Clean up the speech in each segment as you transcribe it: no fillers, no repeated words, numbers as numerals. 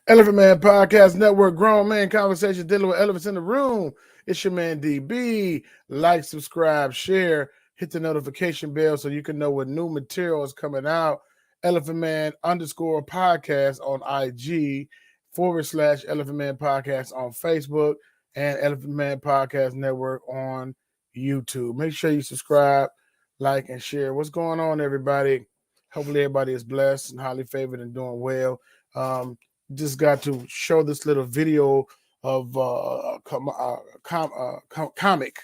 Elephant Man Podcast Network, grown man conversation dealing with elephants in the room. It's your man DB. Like, subscribe, share, hit the notification bell so you can know when new material is coming out. Elephant Man _ podcast on IG / Elephant Man Podcast on Facebook and Elephant Man Podcast Network on YouTube. Make sure you subscribe, like, and share. What's going on, everybody? Hopefully everybody is blessed and highly favored and doing well. Just got to show this little video of comic.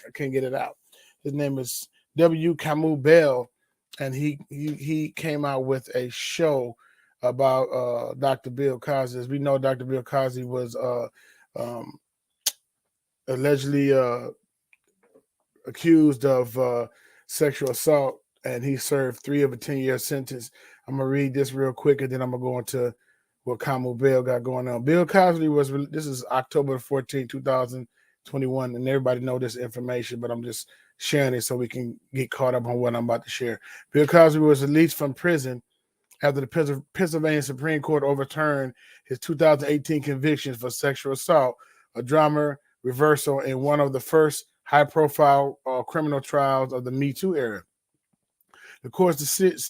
I can't get it out. His name is Kamau Bell, and he came out with a show about Dr. Bill Cosby. As we know, Dr. Bill Cosby was allegedly accused of sexual assault, and he served 3 of a 10-year sentence. I'm gonna read this real quick, and then I'm gonna go into what Kamau Bell got going on. Bill Cosby this is October 14, 2021, and everybody know this information, but I'm just sharing it so we can get caught up on what I'm about to share. Bill Cosby was released from prison after the Pennsylvania Supreme Court overturned his 2018 convictions for sexual assault, a drama reversal in one of the first high-profile criminal trials of the Me Too era. The court's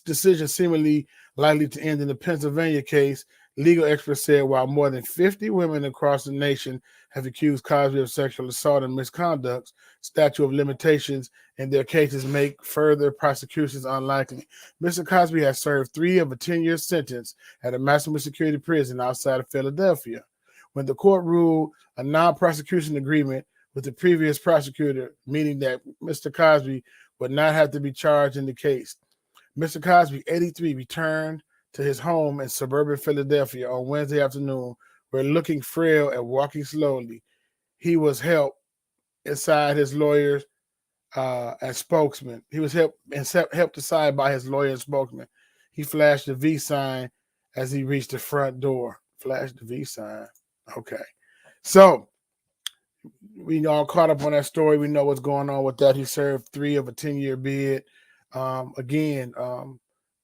decision seemingly likely to end in the Pennsylvania case. Legal experts said while more than 50 women across the nation have accused Cosby of sexual assault and misconduct, statute of limitations in their cases make further prosecutions unlikely. Mr. Cosby has served 3 of a 10-year sentence at a maximum security prison outside of Philadelphia. When the court ruled a non-prosecution agreement with the previous prosecutor, meaning that Mr. Cosby would not have to be charged in the case. Mr. Cosby, 83, returned to his home in suburban Philadelphia on Wednesday afternoon, where looking frail and walking slowly. He was helped inside his lawyers and spokesman. He was helped aside by his lawyer and spokesman. He flashed the V sign as he reached the front door. Flashed the V sign. Okay. So we all caught up on that story. We know what's going on with that. He served 3 of a 10-year bid.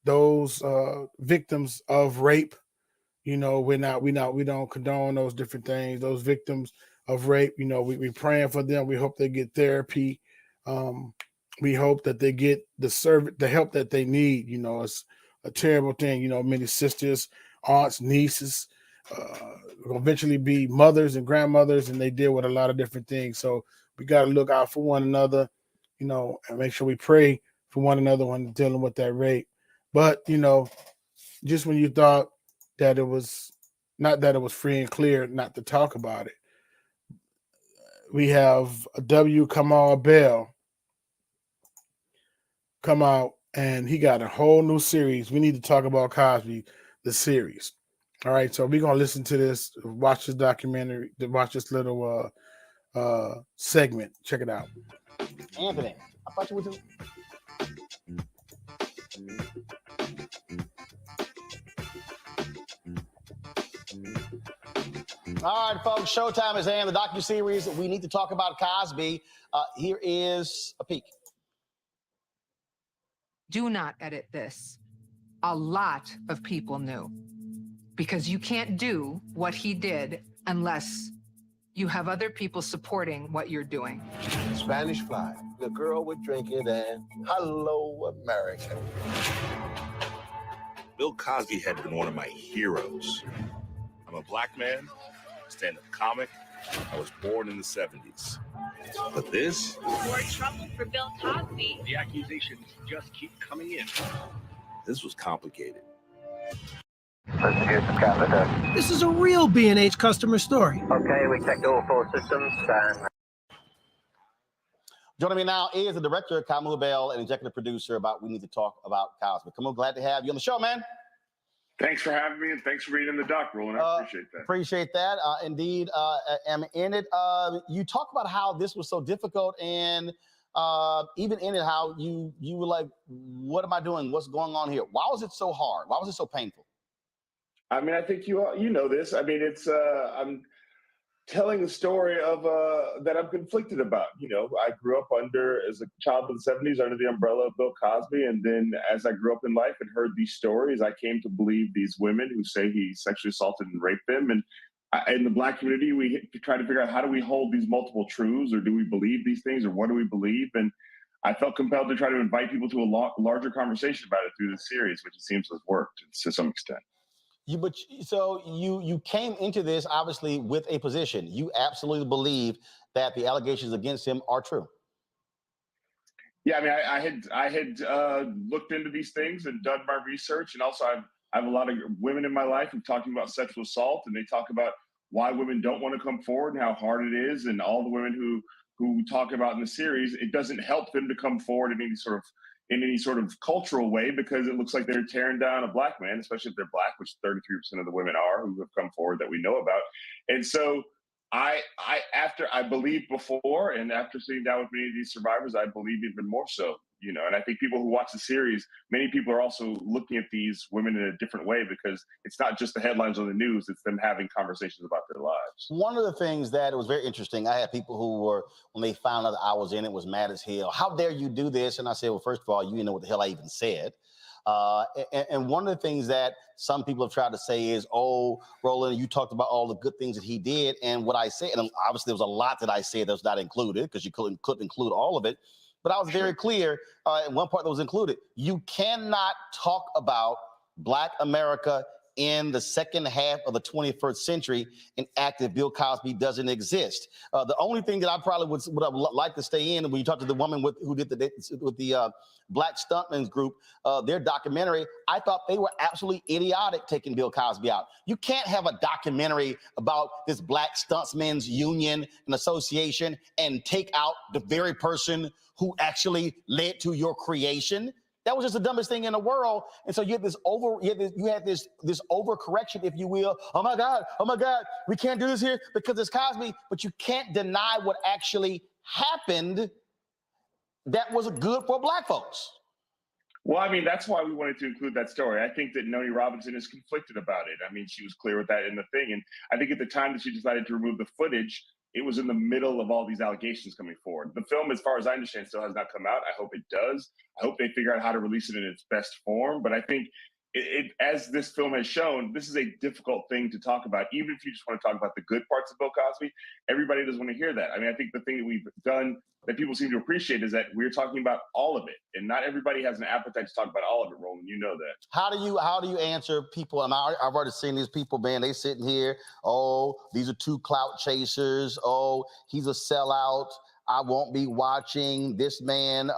Those victims of rape, we don't condone those different things. Those victims of rape, we praying for them. We hope they get therapy. We hope that they get the help that they need. It's a terrible thing. Many sisters, aunts, nieces, will eventually be mothers and grandmothers, and they deal with a lot of different things. So we got to look out for one another, and make sure we pray for one another when dealing with that rape. But, just when you thought that it was not that it was free and clear not to talk about it, we have Kamau Bell come out, and he got a whole new series. We need to talk about Cosby, the series. All right, so we're going to listen to this, watch this documentary, watch this little segment. Check it out. Anthony, I thought you were doing... All right, folks, showtime is in. The docuseries, we need to talk about Cosby. Here is a peek. Do not edit this. A lot of people knew. Because you can't do what he did unless you have other people supporting what you're doing. Spanish Fly, the girl with drinking and hello, America. Bill Cosby had been one of my heroes. I'm a black man, stand-up comic. I was born in the 70s. But this? More trouble for Bill Cosby. The accusations just keep coming in. This was complicated. This is a real B&H customer story. Okay, we checked all 4 systems. Joining me now is the director, Kamau Bell, and executive producer about We Need to Talk About Cosby. Kamau, glad to have you on the show, man. Thanks for having me, and thanks for reading the doc, Roland. I appreciate that. Appreciate that. Indeed, am in it. You talk about how this was so difficult, and even in it, how you were like, what am I doing? What's going on here? Why was it so hard? Why was it so painful? I mean, I think you know this. I mean, it's telling a story of that I'm conflicted about. You know, I grew up as a child of the '70s under the umbrella of Bill Cosby, and then as I grew up in life and heard these stories, I came to believe these women who say he sexually assaulted and raped them. And in the Black community, we try to figure out, how do we hold these multiple truths, or do we believe these things, or what do we believe? And I felt compelled to try to invite people to a larger conversation about it through the series, which it seems has worked to some extent. You came into this obviously with a position. You absolutely believe that the allegations against him are true. Yeah, I mean, I had looked into these things and done my research, and also I have a lot of women in my life who talking about sexual assault, and they talk about why women don't want to come forward and how hard it is, and all the women who talk about in the series, it doesn't help them to come forward in any sort of cultural way, because it looks like they're tearing down a Black man, especially if they're Black, which 33% of the women are who have come forward that we know about. And so after I believed before, and after sitting down with many of these survivors, I believe even more so. You know, and I think people who watch the series, many people are also looking at these women in a different way, because it's not just the headlines on the news, it's them having conversations about their lives. One of the things that was very interesting, I had people who were, when they found out that I was in it, was mad as hell. How dare you do this? And I said, well, first of all, you didn't know what the hell I even said. And one of the things that some people have tried to say is, oh, Roland, you talked about all the good things that he did. And what I said, and obviously there was a lot that I said that was not included, because you couldn't include all of it. But I was very clear in one part that was included. You cannot talk about Black America in the second half of the 21st century and act if Bill Cosby doesn't exist. The only thing that I probably would like to stay in, when you talk to the woman who did the Black Stuntmen's group, their documentary, I thought they were absolutely idiotic taking Bill Cosby out. You can't have a documentary about this Black Stuntsmen's union and association and take out the very person who actually led to your creation. That was just the dumbest thing in the world. And so you had this overcorrection, if you will. Oh my God, we can't do this here because it's Cosby. But you can't deny what actually happened that was good for Black folks. Well, I mean, that's why we wanted to include that story. I think that Noni Robinson is conflicted about it. I mean, she was clear with that in the thing. And I think at the time that she decided to remove the footage, it was in the middle of all these allegations coming forward. The film, as far as I understand, still has not come out. I hope it does. I hope they figure out how to release it in its best form. But I think as this film has shown, this is a difficult thing to talk about. Even if you just want to talk about the good parts of Bill Cosby, everybody doesn't want to hear that. I mean, I think the thing that we've done that people seem to appreciate is that we're talking about all of it, and not everybody has an appetite to talk about all of it. Roland, you know that. How do you answer people? And I've already seen these people, man. They sitting here. Oh, these are two clout chasers. Oh, he's a sellout. I won't be watching. This man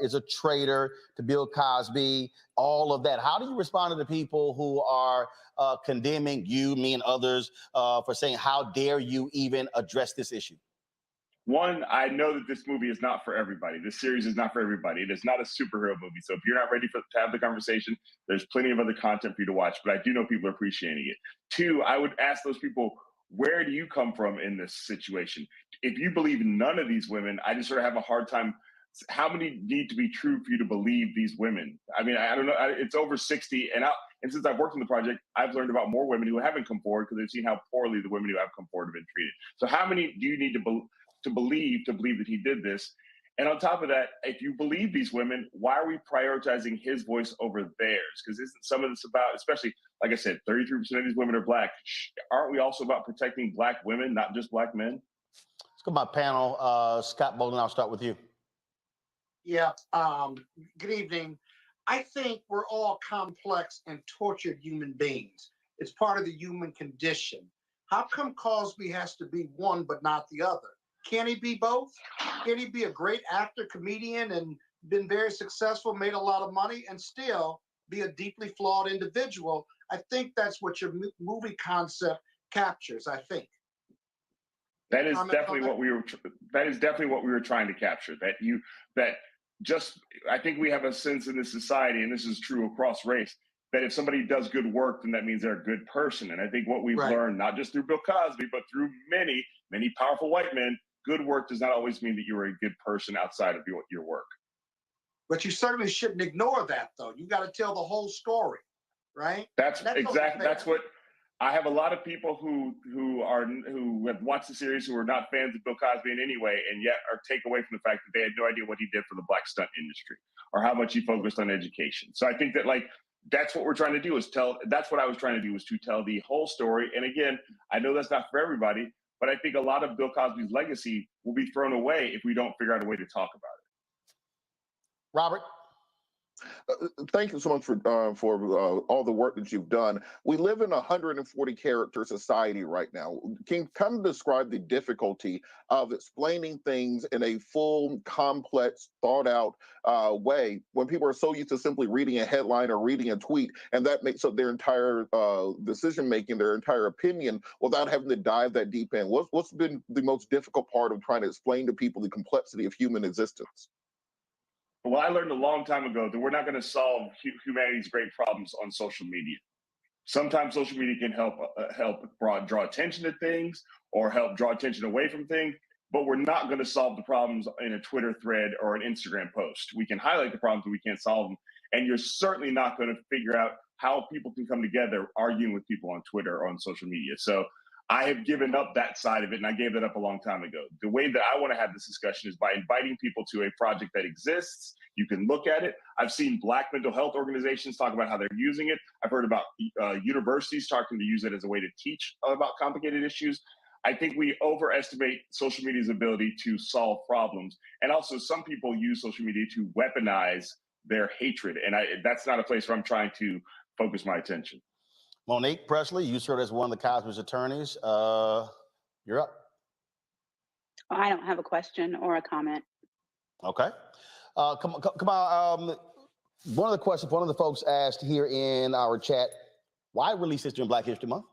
is a traitor to Bill Cosby. All of that. How do you respond to the people who are condemning you, me, and others for saying, "How dare you even address this issue"? One, I know that this movie is not for everybody. This series is not for everybody. It is not a superhero movie. So if you're not ready to have the conversation, there's plenty of other content for you to watch. But I do know people are appreciating it. Two, I would ask those people, where do you come from in this situation? If you believe none of these women, I just sort of have a hard time. How many need to be true for you to believe these women? I mean, I don't know. It's over 60. And since I've worked on the project, I've learned about more women who haven't come forward because they've seen how poorly the women who have come forward have been treated. So how many do you need to believe that he did this? And on top of that, if you believe these women, why are we prioritizing his voice over theirs? Because isn't some of this about, especially, like I said, 33% of these women are Black. Aren't we also about protecting Black women, not just Black men? Let's go to my panel. Scott Bolden, I'll start with you. Yeah, good evening. I think we're all complex and tortured human beings. It's part of the human condition. How come Cosby has to be one but not the other? Can he be both? Can he be a great actor, comedian, and been very successful, made a lot of money, and still be a deeply flawed individual? I think that's what your movie concept captures, I think. That is definitely what we were. That is definitely what we were trying to capture. I think we have a sense in this society, and this is true across race, that if somebody does good work, then that means they're a good person. And I think what we've learned, not just through Bill Cosby, but through many, many powerful white men, good work does not always mean that you're a good person outside of your work. But you certainly shouldn't ignore that, though. You got to tell the whole story, right? That's exactly. That's what I have a lot of people who have watched the series who are not fans of Bill Cosby in any way, and yet are take away from the fact that they had no idea what he did for the black stunt industry or how much he focused on education. So I think that that's what we're trying to do that's what I was trying to do, was to tell the whole story. And again, I know that's not for everybody, but I think a lot of Bill Cosby's legacy will be thrown away if we don't figure out a way to talk about it. Robert? Thank you so much for all the work that you've done. We live in a 140 character society right now. Can you kind of describe the difficulty of explaining things in a full, complex, thought out way when people are so used to simply reading a headline or reading a tweet, and that makes up their entire decision making, their entire opinion, without having to dive that deep in? What's been the most difficult part of trying to explain to people the complexity of human existence? Well, I learned a long time ago that we're not going to solve humanity's great problems on social media. Sometimes social media can help draw attention to things or help draw attention away from things, but we're not going to solve the problems in a Twitter thread or an Instagram post. We can highlight the problems, but we can't solve them. And you're certainly not going to figure out how people can come together arguing with people on Twitter or on social media. So I have given up that side of it, and I gave that up a long time ago. The way that I want to have this discussion is by inviting people to a project that exists. You can look at it. I've seen Black mental health organizations talk about how they're using it. I've heard about universities starting to use it as a way to teach about complicated issues. I think we overestimate social media's ability to solve problems. And also, some people use social media to weaponize their hatred. And that's not a place where I'm trying to focus my attention. Monique Presley, you served as one of the Cosby's attorneys. You're up. I don't have a question or a comment. Okay. Come on. One of the questions, one of the folks asked here in our chat, why release this during Black History Month?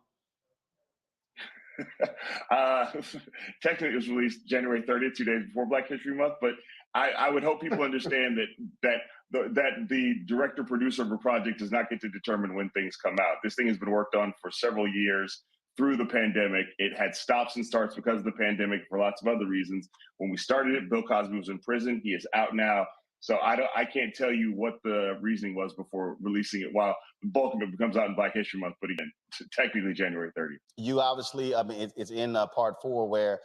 Technically, it was released January 30th, 2 days before Black History Month, but I would hope people understand that the director producer of a project does not get to determine when things come out. This thing has been worked on for several years through the pandemic. It had stops and starts because of the pandemic for lots of other reasons. When we started it, Bill Cosby was in prison. He is out now. So I can't tell you what the reasoning was before releasing it, while the bulk of it comes out in Black History Month, but again, technically January 30th. You obviously, I mean, it's in part 4 where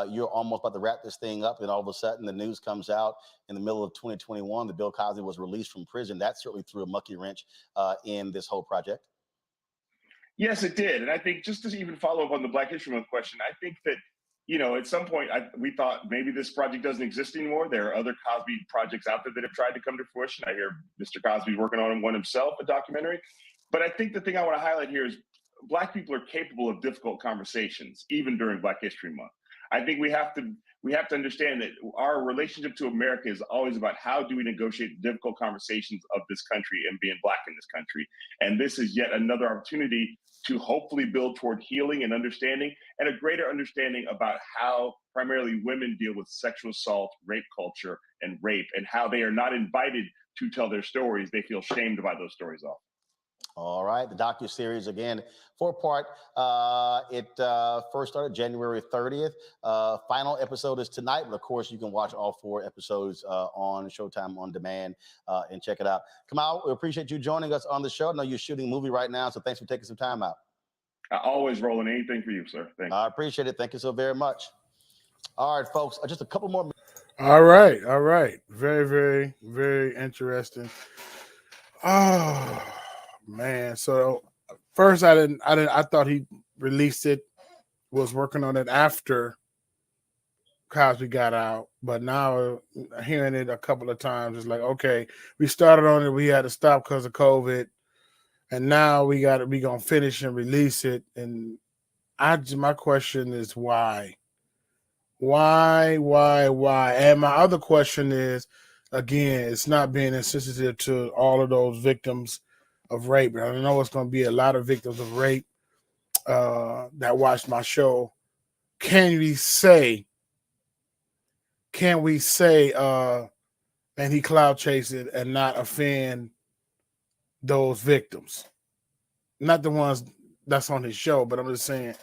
you're almost about to wrap this thing up, and all of a sudden the news comes out in the middle of 2021 that Bill Cosby was released from prison. That certainly threw a monkey wrench in this whole project. Yes, it did. And I think, just to even follow up on the Black History Month question, I think that, at some point we thought maybe this project doesn't exist anymore. There are other Cosby projects out there that have tried to come to fruition. I hear Mr. Cosby's working on one himself, a documentary. But I think the thing I want to highlight here is Black people are capable of difficult conversations, even during Black History Month. I think we have to understand that our relationship to America is always about how do we negotiate difficult conversations of this country and being Black in this country. And this is yet another opportunity to hopefully build toward healing and understanding, and a greater understanding about how primarily women deal with sexual assault, rape culture, and rape, and how they are not invited to tell their stories. They feel shamed by those stories often. All right, the docuseries, again, 4-part. It first started January 30th. Final episode is tonight, but of course you can watch all 4 episodes on Showtime On Demand and check it out. Kamau, we appreciate you joining us on the show. I know you're shooting a movie right now, so thanks for taking some time out. I always rolling anything for you, sir. Thank you. I appreciate it. Thank you so very much. All right, folks, just a couple more. All right. Very, very, very interesting. Oh, man. So first I thought he released it, was working on it after Cosby got out, but now hearing it a couple of times, it's like, okay, we started on it, we had to stop because of COVID, and now we gonna finish and release it. And my question is why? And my other question is, again, it's not being insensitive to all of those victims of rape. I know it's going to be a lot of victims of rape that watch my show. Can we say, and he cloud chased it and not offend those victims? Not the ones that's on his show, but I'm just saying,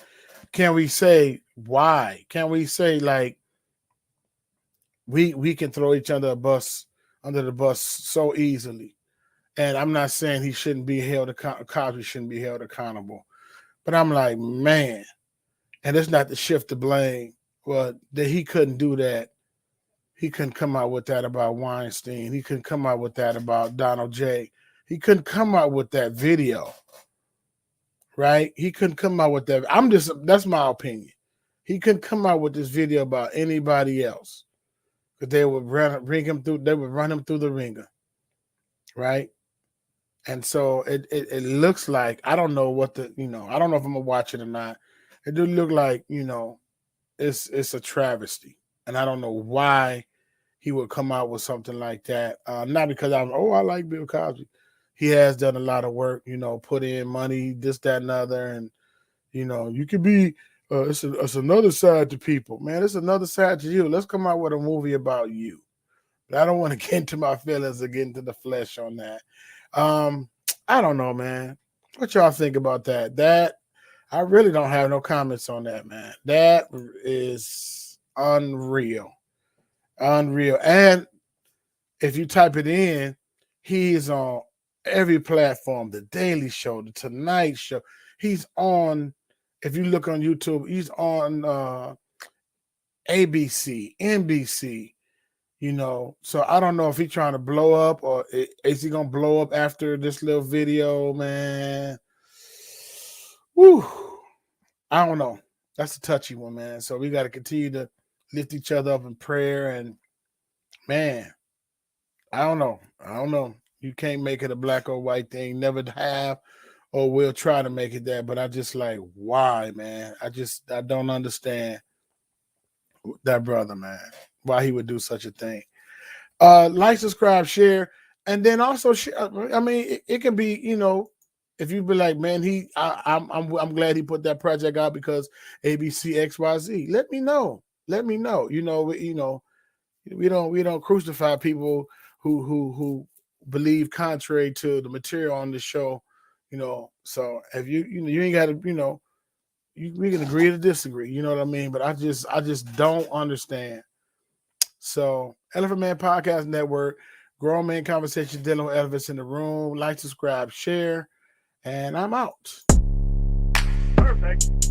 can we say why? Can we say, like, we can throw each other under the bus so easily? And I'm not saying he shouldn't be held accountable. Cosby shouldn't be held accountable. But I'm like, man, and it's not to shift the blame. Well, that he couldn't do that. He couldn't come out with that about Weinstein. He couldn't come out with that about Donald J. He couldn't come out with that video. Right? He couldn't come out with that. That's my opinion. He couldn't come out with this video about anybody else. Because they would run him through the ringer. Right? And so it looks like, I don't know what I don't know if I'm gonna watch it or not. It do look like, it's a travesty. And I don't know why he would come out with something like that. Not because I like Bill Cosby. He has done a lot of work, put in money, this, that, and other. And, you could be, it's another side to people. Man, it's another side to you. Let's come out with a movie about you. But I don't want to get into my feelings or get into the flesh on that. I don't know, man. What y'all think about that? That, I really don't have no comments on that, man. That is unreal. Unreal. And if you type it in, he's on every platform, The Daily Show, The Tonight Show. He's on, if you look on YouTube, he's on ABC, NBC, So I don't know if he's trying to blow up or is he going to blow up after this little video, man? Woo. I don't know. That's a touchy one, man. So we got to continue to lift each other up in prayer. And, man, I don't know. You can't make it a black or white thing. Never have or will try to make it that. But I just like, why, man? I don't understand that brother, man. Why he would do such a thing. Like, subscribe, share. And then also, I mean, it can be, if you be like, man, I'm glad he put that project out because ABC XYZ. Let me know. We don't crucify people who believe contrary to the material on the show. So if you ain't got to, we can agree to disagree. You know what I mean? But I just don't understand. So, Elephant Man Podcast Network, Grown Man Conversation dealing with elephants in the room. Like, subscribe, share, and I'm out. Perfect.